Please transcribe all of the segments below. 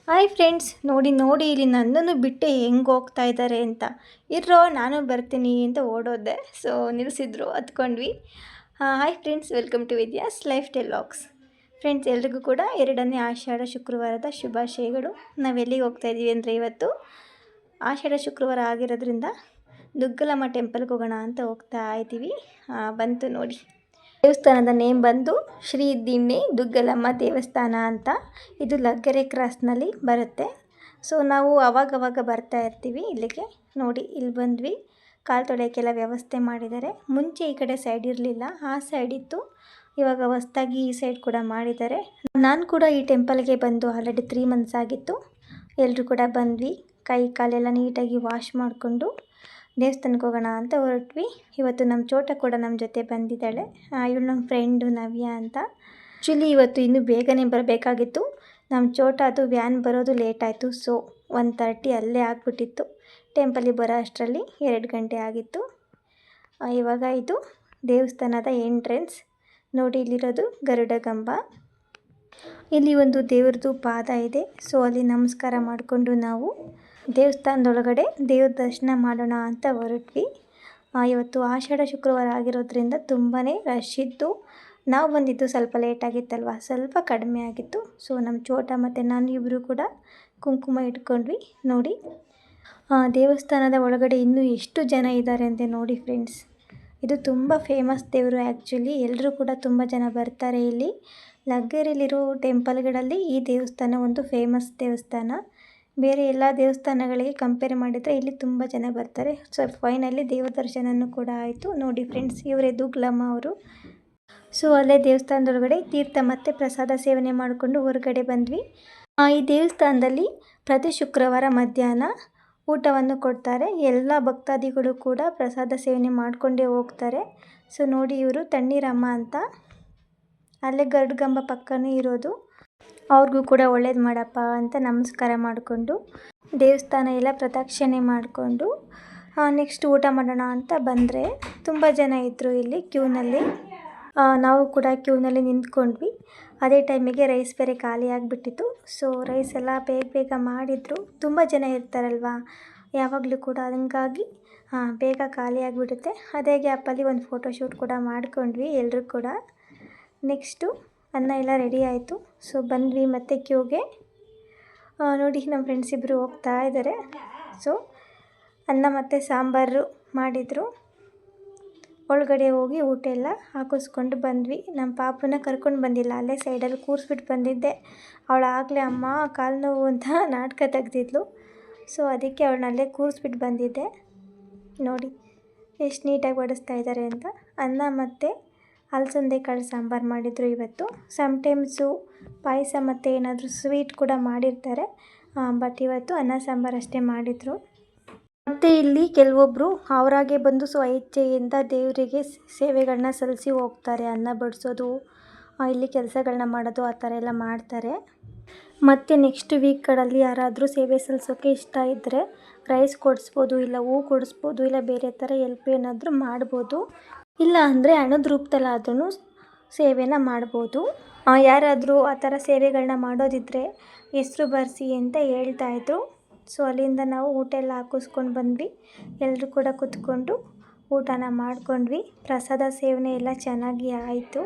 Hi friends, ನೋಡಿ ನೋಡಿ ಇಲ್ಲಿ ನನ್ನನ್ನು ಬಿಟ್ಟು ಹೆಂಗೆ ಹೋಗ್ತಾ ಇದ್ದಾರೆ ಅಂತ. ಇರೋ ನಾನು ಬರ್ತೀನಿ ಅಂತ ಓಡೋದೆ. ಸೊ ನಿಲ್ಲಿಸಿದ್ರು, ಹತ್ಕೊಂಡ್ವಿ. Hi friends, welcome to Vidya's lifestyle vlogs. Friends, ಎಲ್ರಿಗೂ ಕೂಡ 2ನೇ ಆಷಾಢ ಶುಕ್ರವಾರದ ಶುಭಾಶಯಗಳು. ನಾವೆಲ್ಲಿಗೆ ಹೋಗ್ತಾ ಇದ್ದೀವಿ ಅಂದರೆ ಇವತ್ತು ಆಷಾಢ ಶುಕ್ರವಾರ ಆಗಿರೋದ್ರಿಂದ ದುಗ್ಗಲಮ್ಮ ಟೆಂಪಲ್ಗೆ ಹೋಗೋಣ ಅಂತ ಹೋಗ್ತಾ ಇದ್ದೀವಿ. ಬಂತು ನೋಡಿ, ದೇವಸ್ಥಾನದ ನೇಮ್ ಬಂದು ಶ್ರೀ ದಿಣ್ಣೆ ದುಗ್ಗಲಮ್ಮ ದೇವಸ್ಥಾನ ಅಂತ. ಇದು ಲಗ್ಗೆರೆ ಕ್ರಾಸ್ನಲ್ಲಿ ಬರುತ್ತೆ. ಸೊ ನಾವು ಅವಾಗವಾಗ ಬರ್ತಾ ಇರ್ತೀವಿ ಇಲ್ಲಿಗೆ. ನೋಡಿ, ಇಲ್ಲಿ ಬಂದ್ವಿ. ಕಾಲು ತೊಳೆಯೋಕ್ಕೆಲ್ಲ ವ್ಯವಸ್ಥೆ ಮಾಡಿದ್ದಾರೆ. ಮುಂಚೆ ಈ ಕಡೆ ಸೈಡ್ ಇರಲಿಲ್ಲ, ಆ ಸೈಡ್ ಇತ್ತು. ಇವಾಗ ಹೊಸ್ದಾಗಿ ಈ ಸೈಡ್ ಕೂಡ ಮಾಡಿದ್ದಾರೆ. ನಾನು ಕೂಡ ಈ ಟೆಂಪಲ್ಗೆ ಬಂದು ಆಲ್ರೆಡಿ 3 ಮಂತ್ಸ್ ಆಗಿತ್ತು. ಎಲ್ಲರೂ ಕೂಡ ಬಂದ್ವಿ. ಕೈ ಕಾಲೆಲ್ಲ ನೀಟಾಗಿ ವಾಶ್ ಮಾಡಿಕೊಂಡು ದೇವಸ್ಥಾನಕ್ಕೆ ಹೋಗೋಣ ಅಂತ ಹೊರಟ್ವಿ. ಇವತ್ತು ನಮ್ಮ ಚೋಟ ಕೂಡ ನಮ್ಮ ಜೊತೆ ಬಂದಿದ್ದಾಳೆ. ಇವಳು ನಮ್ಮ ಫ್ರೆಂಡು ನವ್ಯ ಅಂತ. ಆ್ಯಕ್ಚುಲಿ ಇವತ್ತು ಇನ್ನೂ ಬೇಗನೆ ಬರಬೇಕಾಗಿತ್ತು. ನಮ್ಮ ಚೋಟ ಅದು ವ್ಯಾನ್ ಬರೋದು ಲೇಟ್ ಆಯಿತು. ಸೊ 1:30 ಅಲ್ಲೇ ಆಗಿಬಿಟ್ಟಿತ್ತು. ಟೆಂಪಲಿಗೆ ಬರೋ ಅಷ್ಟರಲ್ಲಿ 2 ಗಂಟೆ ಆಗಿತ್ತು. ಇವಾಗ ಇದು ದೇವಸ್ಥಾನದ ಎಂಟ್ರೆನ್ಸ್. ನೋಡಿ, ಇಲ್ಲಿರೋದು ಗರುಡಗಂಬ. ಇಲ್ಲಿ ಒಂದು ದೇವ್ರದ್ದು ಪಾದ ಇದೆ. ಸೊ ಅಲ್ಲಿ ನಮಸ್ಕಾರ ಮಾಡಿಕೊಂಡು ನಾವು ದೇವಸ್ಥಾನದೊಳಗಡೆ ದೇವ್ರ ದರ್ಶನ ಮಾಡೋಣ ಅಂತ ಹೊರಟ್ವಿ. ಇವತ್ತು ಆಷಾಢ ಶುಕ್ರವಾರ ಆಗಿರೋದ್ರಿಂದ ತುಂಬಾ ರಶ್ ಇತ್ತು. ನಾವು ಬಂದಿದ್ದು ಸ್ವಲ್ಪ ಲೇಟ್ ಆಗಿತ್ತಲ್ವ, ಸ್ವಲ್ಪ ಕಡಿಮೆ ಆಗಿತ್ತು. ಸೊ ನಮ್ಮ ಚೋಟ ಮತ್ತು ನಾನು ಇಬ್ಬರು ಕೂಡ ಕುಂಕುಮ ಇಟ್ಕೊಂಡ್ವಿ. ನೋಡಿ, ದೇವಸ್ಥಾನದ ಒಳಗಡೆ ಇನ್ನೂ ಎಷ್ಟು ಜನ ಇದ್ದಾರೆ ಅಂತ ನೋಡಿ ಫ್ರೆಂಡ್ಸ್. ಇದು ತುಂಬ ಫೇಮಸ್ ದೇವರು. ಆ್ಯಕ್ಚುಲಿ ಎಲ್ಲರೂ ಕೂಡ ತುಂಬ ಜನ ಬರ್ತಾರೆ ಇಲ್ಲಿ. ಲಗ್ಗೆರೆಯಲ್ಲಿರೋ ಟೆಂಪಲ್ಗಳಲ್ಲಿ ಈ ದೇವಸ್ಥಾನ ಒಂದು ಫೇಮಸ್ ದೇವಸ್ಥಾನ. ಬೇರೆ ಎಲ್ಲ ದೇವಸ್ಥಾನಗಳಿಗೆ ಕಂಪೇರ್ ಮಾಡಿದರೆ ಇಲ್ಲಿ ತುಂಬ ಜನ ಬರ್ತಾರೆ. ಸೊ ಫೈನಲಿ ದೇವ ದರ್ಶನನೂ ಕೂಡ ಆಯಿತು. ನೋಡಿ ಫ್ರೆಂಡ್ಸ್, ಇವರೇ ದುಗ್ಗಲಮ್ಮ ಅವರು. ಸೊ ಅಲ್ಲೇ ದೇವಸ್ಥಾನದೊಳಗಡೆ ತೀರ್ಥ ಮತ್ತು ಪ್ರಸಾದ ಸೇವನೆ ಮಾಡಿಕೊಂಡು ಹೊರಗಡೆ ಬಂದ್ವಿ. ಈ ದೇವಸ್ಥಾನದಲ್ಲಿ ಪ್ರತಿ ಶುಕ್ರವಾರ ಮಧ್ಯಾಹ್ನ ಊಟವನ್ನು ಕೊಡ್ತಾರೆ. ಎಲ್ಲ ಭಕ್ತಾದಿಗಳು ಕೂಡ ಪ್ರಸಾದ ಸೇವನೆ ಮಾಡಿಕೊಂಡೇ ಹೋಗ್ತಾರೆ. ಸೊ ನೋಡಿ, ಇವರು ತಣ್ಣೀರಮ್ಮ ಅಂತ. ಅಲ್ಲೇ ಗರುಡಗಂಬ ಪಕ್ಕನೇ ಇರೋದು. ಅವ್ರಿಗೂ ಕೂಡ ಒಳ್ಳೇದು ಮಾಡಪ್ಪ ಅಂತ ನಮಸ್ಕಾರ ಮಾಡಿಕೊಂಡು ದೇವಸ್ಥಾನ ಎಲ್ಲ ಪ್ರದಕ್ಷಿಣೆ ಮಾಡಿಕೊಂಡು ನೆಕ್ಸ್ಟ್ ಊಟ ಮಾಡೋಣ ಅಂತ ಬಂದರೆ ತುಂಬ ಜನ ಇದ್ದರು ಇಲ್ಲಿ ಕ್ಯೂನಲ್ಲಿ. ನಾವು ಕೂಡ ಕ್ಯೂನಲ್ಲಿ ನಿಂತ್ಕೊಂಡ್ವಿ. ಅದೇ ಟೈಮಿಗೆ ರೈಸ್ ಬೇರೆ ಖಾಲಿ ಆಗಿಬಿಟ್ಟಿತ್ತು. ಸೊ ರೈಸ್ ಎಲ್ಲ ಬೇಗ ಬೇಗ ಮಾಡಿದರು. ತುಂಬ ಜನ ಇರ್ತಾರಲ್ವ ಯಾವಾಗಲೂ ಕೂಡ, ಹಂಗಾಗಿ ಬೇಗ ಖಾಲಿ ಆಗಿಬಿಡುತ್ತೆ. ಅದೇ ಗ್ಯಾಪಲ್ಲಿ ಒಂದು ಫೋಟೋಶೂಟ್ ಕೂಡ ಮಾಡ್ಕೊಂಡ್ವಿ ಎಲ್ಲರೂ ಕೂಡ. ನೆಕ್ಸ್ಟು ಅನ್ನ ಎಲ್ಲ ರೆಡಿ ಆಯಿತು. ಸೊ ಬಂದ್ವಿ ಮತ್ತೆ ಕ್ಯೂಗೆ. ನೋಡಿ, ನಮ್ಮ ಫ್ರೆಂಡ್ಸ್ ಇಬ್ಬರು ಹೋಗ್ತಾ ಇದ್ದಾರೆ. ಸೊ ಅನ್ನ ಮತ್ತು ಸಾಂಬಾರು ಮಾಡಿದರು. ಒಳಗಡೆ ಹೋಗಿ ಊಟ ಎಲ್ಲ ಹಾಕಿಸ್ಕೊಂಡು ಬಂದ್ವಿ. ನಮ್ಮ ಪಾಪನ ಕರ್ಕೊಂಡು ಬಂದಿಲ್ಲ, ಅಲ್ಲೇ ಸೈಡಲ್ಲಿ ಕೂರಿಸ್ಬಿಟ್ಟು ಬಂದಿದ್ದೆ. ಅವಳು ಆಗಲೇ ಅಮ್ಮ ಕಾಲು ನೋವು ಅಂತ ನಾಟಕ ತೆಗ್ದಿದ್ಲು. ಸೊ ಅದಕ್ಕೆ ಅವಳನ್ನಲ್ಲೇ ಕೂರಿಸ್ಬಿಟ್ಟು ಬಂದಿದ್ದೆ. ನೋಡಿ ಎಷ್ಟು ನೀಟಾಗಿ ಬಡಿಸ್ತಾ ಇದ್ದಾರೆ ಅಂತ. ಅನ್ನ ಮತ್ತು ಅಲಸಂದೆ ಕಾಳು ಸಾಂಬಾರು ಮಾಡಿದರು ಇವತ್ತು. ಸಮ್ಟೈಮ್ಸು ಪಾಯಸ ಮತ್ತು ಏನಾದರೂ ಸ್ವೀಟ್ ಕೂಡ ಮಾಡಿರ್ತಾರೆ. ಬಟ್ ಇವತ್ತು ಅನ್ನ ಸಾಂಬಾರು ಅಷ್ಟೇ ಮಾಡಿದರು. ಮತ್ತು ಇಲ್ಲಿ ಕೆಲವೊಬ್ಬರು ಅವರಾಗೆ ಬಂದು ಸ್ವಇಚ್ಛೆಯಿಂದ ದೇವರಿಗೆ ಸೇವೆಗಳನ್ನ ಸಲ್ಲಿಸಿ ಹೋಗ್ತಾರೆ. ಅನ್ನ ಬಡಿಸೋದು, ಇಲ್ಲಿ ಕೆಲಸಗಳನ್ನ ಮಾಡೋದು, ಆ ಥರ ಎಲ್ಲ ಮಾಡ್ತಾರೆ. ಮತ್ತು ನೆಕ್ಸ್ಟ್ ವೀಕ್ಗಳಲ್ಲಿ ಯಾರಾದರೂ ಸೇವೆ ಸಲ್ಲಿಸೋಕ್ಕೆ ಇಷ್ಟ ಇದ್ದರೆ ರೈಸ್ ಕೊಡಿಸ್ಬೋದು, ಇಲ್ಲ ಹೂ ಕೊಡಿಸ್ಬೋದು, ಇಲ್ಲ ಬೇರೆ ಥರ ಹೆಲ್ಪ್ ಏನಾದರೂ ಮಾಡ್ಬೋದು. ಇಲ್ಲ ಅಂದರೆ ಹಣದ ರೂಪದಲ್ಲಾದ್ರೂ ಸೇವೆನ ಮಾಡ್ಬೋದು. ಯಾರಾದರೂ ಆ ಥರ ಸೇವೆಗಳನ್ನ ಮಾಡೋದಿದ್ದರೆ ಹೆಸರು ಬರೆಸಿ ಅಂತ ಹೇಳ್ತಾಯಿದ್ರು. ಸೊ ಅಲ್ಲಿಂದ ನಾವು ಊಟ ಎಲ್ಲ ಹಾಕಿಸ್ಕೊಂಡು ಬಂದ್ವಿ. ಎಲ್ಲರೂ ಕೂಡ ಕೂತ್ಕೊಂಡು ಊಟನ ಮಾಡ್ಕೊಂಡ್ವಿ. ಪ್ರಸಾದ ಸೇವನೆ ಎಲ್ಲ ಚೆನ್ನಾಗಿ ಆಯಿತು.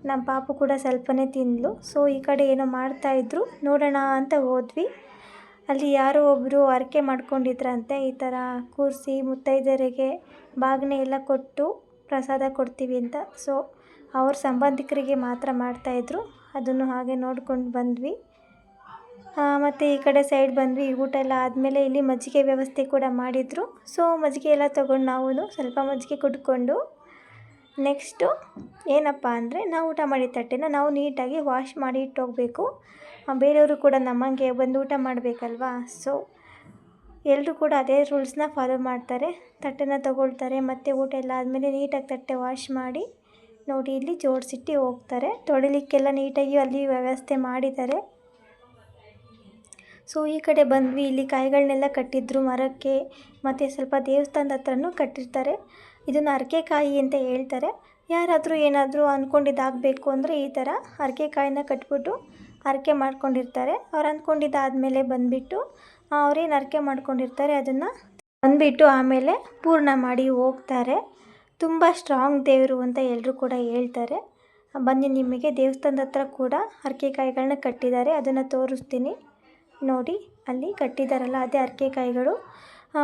ನಮ್ಮ ಪಾಪು ಕೂಡ ಸ್ವಲ್ಪನೇ ತಿಂದಳು. ಸೊ ಈ ಕಡೆ ಏನೋ ಮಾಡ್ತಾಯಿದ್ರು, ನೋಡೋಣ ಅಂತ ಹೋದ್ವಿ. ಅಲ್ಲಿ ಯಾರೋ ಒಬ್ಬರು ಹರಕೆ ಮಾಡ್ಕೊಂಡಿದ್ರಂತೆ, ಈ ಥರ ಕೂರಿಸಿ ಮುತ್ತೈದೆಯರಿಗೆ ಬಾಗಿನ ಎಲ್ಲ ಕೊಟ್ಟು ಪ್ರಸಾದ ಕೊಡ್ತೀವಿ ಅಂತ. ಸೊ ಅವ್ರ ಸಂಬಂಧಿಕರಿಗೆ ಮಾತ್ರ ಮಾಡ್ತಾಯಿದ್ರು. ಅದನ್ನು ಹಾಗೆ ನೋಡ್ಕೊಂಡು ಬಂದ್ವಿ. ಮತ್ತು ಈ ಕಡೆ ಸೈಡ್ ಬಂದ್ವಿ. ಊಟ ಎಲ್ಲ ಆದಮೇಲೆ ಇಲ್ಲಿ ಮಜ್ಜಿಗೆ ವ್ಯವಸ್ಥೆ ಕೂಡ ಮಾಡಿದರು. ಸೊ ಮಜ್ಜಿಗೆ ಎಲ್ಲ ತೊಗೊಂಡು ನಾವು ಸ್ವಲ್ಪ ಮಜ್ಜಿಗೆ ಕುಡ್ಕೊಂಡು ನೆಕ್ಸ್ಟು ಏನಪ್ಪ ಅಂದರೆ ನಾವು ಊಟ ಮಾಡಿದ ತಟ್ಟೆನ ನಾವು ನೀಟಾಗಿ ವಾಶ್ ಮಾಡಿ ಇಟ್ಟೋಗಬೇಕು. ಬೇರೆಯವರು ಕೂಡ ನಮ್ಮಂಗೆ ಬಂದು ಊಟ ಮಾಡಬೇಕಲ್ವಾ. ಸೊ ಎಲ್ಲರೂ ಕೂಡ ಅದೇ ರೂಲ್ಸ್ನ ಫಾಲೋ ಮಾಡ್ತಾರೆ. ತಟ್ಟೆನ ತೊಗೊಳ್ತಾರೆ ಮತ್ತು ಊಟ ಎಲ್ಲ ಆದಮೇಲೆ ನೀಟಾಗಿ ತಟ್ಟೆ ವಾಶ್ ಮಾಡಿ ನೋಡಿ ಇಲ್ಲಿ ಜೋಡಿಸಿಟ್ಟು ಹೋಗ್ತಾರೆ. ತೊಳಿಲಿಕ್ಕೆಲ್ಲ ನೀಟಾಗಿ ಅಲ್ಲಿ ವ್ಯವಸ್ಥೆ ಮಾಡಿದ್ದಾರೆ. ಸೊ ಈ ಕಡೆ ಬಂದ್ವಿ. ಇಲ್ಲಿ ಕಾಯಿಗಳನ್ನೆಲ್ಲ ಕಟ್ಟಿದ್ರು ಮರಕ್ಕೆ, ಮತ್ತು ಸ್ವಲ್ಪ ದೇವಸ್ಥಾನದ ಹತ್ರನೂ ಕಟ್ಟಿರ್ತಾರೆ. ಇದನ್ನು ಅರಕೆಕಾಯಿ ಅಂತ ಹೇಳ್ತಾರೆ. ಯಾರಾದರೂ ಏನಾದರೂ ಅಂದ್ಕೊಂಡಿದ್ದಾಗಬೇಕು ಅಂದರೆ ಈ ಥರ ಅರಕೆಕಾಯಿನ ಕಟ್ಬಿಟ್ಟು ಹರಕೆ ಮಾಡ್ಕೊಂಡಿರ್ತಾರೆ. ಅವ್ರು ಅಂದ್ಕೊಂಡಿದ್ದಾದಮೇಲೆ ಬಂದುಬಿಟ್ಟು ಅವ್ರೇನು ಹರಕೆ ಮಾಡ್ಕೊಂಡಿರ್ತಾರೆ ಅದನ್ನು ಬಂದುಬಿಟ್ಟು ಆಮೇಲೆ ಪೂರ್ಣ ಮಾಡಿ ಹೋಗ್ತಾರೆ. ತುಂಬ ಸ್ಟ್ರಾಂಗ್ ದೇವರು ಅಂತ ಎಲ್ಲರೂ ಕೂಡ ಹೇಳ್ತಾರೆ. ಬನ್ನಿ, ನಿಮಗೆ ದೇವಸ್ಥಾನದ ಹತ್ರ ಕೂಡ ಹರಕೆಕಾಯಿಗಳನ್ನ ಕಟ್ಟಿದ್ದಾರೆ, ಅದನ್ನು ತೋರಿಸ್ತೀನಿ ನೋಡಿ. ಅಲ್ಲಿ ಕಟ್ಟಿದ್ದಾರಲ್ಲ ಅದೇ ಹರಕೆಕಾಯಿಗಳು.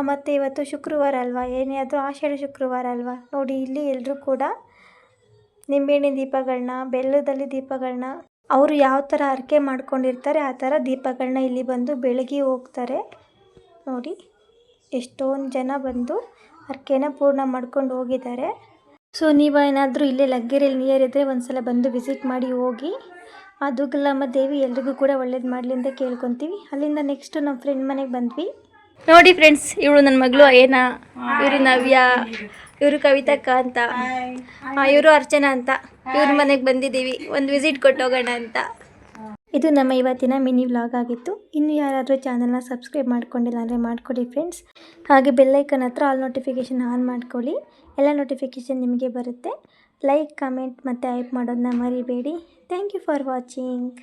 ಮತ್ತು ಇವತ್ತು ಶುಕ್ರವಾರ ಅಲ್ವಾ, ಏನೇ ಆದರೂ ಆಷಾಢ ಶುಕ್ರವಾರ ಅಲ್ವಾ. ನೋಡಿ, ಇಲ್ಲಿ ಎಲ್ಲರೂ ಕೂಡ ನಿಂಬೆಹಣ್ಣಿನ ದೀಪಗಳನ್ನ, ಬೆಲ್ಲದಲ್ಲಿ ದೀಪಗಳನ್ನ, ಅವರು ಯಾವ ಥರ ಹರಕೆ ಮಾಡ್ಕೊಂಡಿರ್ತಾರೆ ಆ ಥರ ದೀಪಗಳನ್ನ ಇಲ್ಲಿ ಬಂದು ಬೆಳಗಿ ಹೋಗ್ತಾರೆ. ನೋಡಿ, ಎಷ್ಟೊಂದು ಜನ ಬಂದು ಹರಕೆನ ಪೂರ್ಣ ಮಾಡ್ಕೊಂಡು ಹೋಗಿದ್ದಾರೆ. ಸೊ ನೀವೇನಾದರೂ ಇಲ್ಲೇ ಲಗ್ಗೆರೆಯಲ್ಲಿ ನಿಯರ್ ಇದ್ದರೆ ಒಂದು ಸಲ ಬಂದು ವಿಸಿಟ್ ಮಾಡಿ ಹೋಗಿ. ಆ ದುಗ್ಗಲಮ್ಮ ದೇವಿ ಎಲ್ರಿಗೂ ಕೂಡ ಒಳ್ಳೇದು ಮಾಡಲಿ ಅಂತ ಕೇಳ್ಕೊತೀವಿ. ಅಲ್ಲಿಂದ ನೆಕ್ಸ್ಟು ನಮ್ಮ ಫ್ರೆಂಡ್ ಮನೆಗೆ ಬಂದ್ವಿ. ನೋಡಿ ಫ್ರೆಂಡ್ಸ್, ಇವಳು ನನ್ನ ಮಗಳು ಅಯ್ಯನ, ಇವರು ನವ್ಯ, ಇವರು ಕವಿತಕ್ಕ ಅಂತ, ಇವರು ಅರ್ಚನಾ ಅಂತ. ಇವ್ರ ಮನೆಗೆ ಬಂದಿದ್ದೀವಿ, ಒಂದು ವಿಸಿಟ್ ಕೊಟ್ಟೋಗೋಣ ಅಂತ. ಇದು ನಮ್ಮ ಇವತ್ತಿನ ಮಿನಿ ವ್ಲಾಗ್ ಆಗಿತ್ತು. ಇನ್ನು ಯಾರಾದರೂ ಚಾನಲ್ನ ಸಬ್ಸ್ಕ್ರೈಬ್ ಮಾಡ್ಕೊಂಡಿಲ್ಲ ಅಂದರೆ ಮಾಡ್ಕೊಳ್ಳಿ ಫ್ರೆಂಡ್ಸ್. ಹಾಗೆ ಬೆಲ್ಲೈಕನ್ ಹತ್ರ ಆಲ್ ನೋಟಿಫಿಕೇಷನ್ ಆನ್ ಮಾಡ್ಕೊಳ್ಳಿ, ಎಲ್ಲ ನೋಟಿಫಿಕೇಷನ್ ನಿಮಗೆ ಬರುತ್ತೆ. ಲೈಕ್, ಕಮೆಂಟ್ ಮತ್ತು ಹೈಪ್ ಮಾಡೋದನ್ನ ಮರಿಬೇಡಿ. Thank you for watching.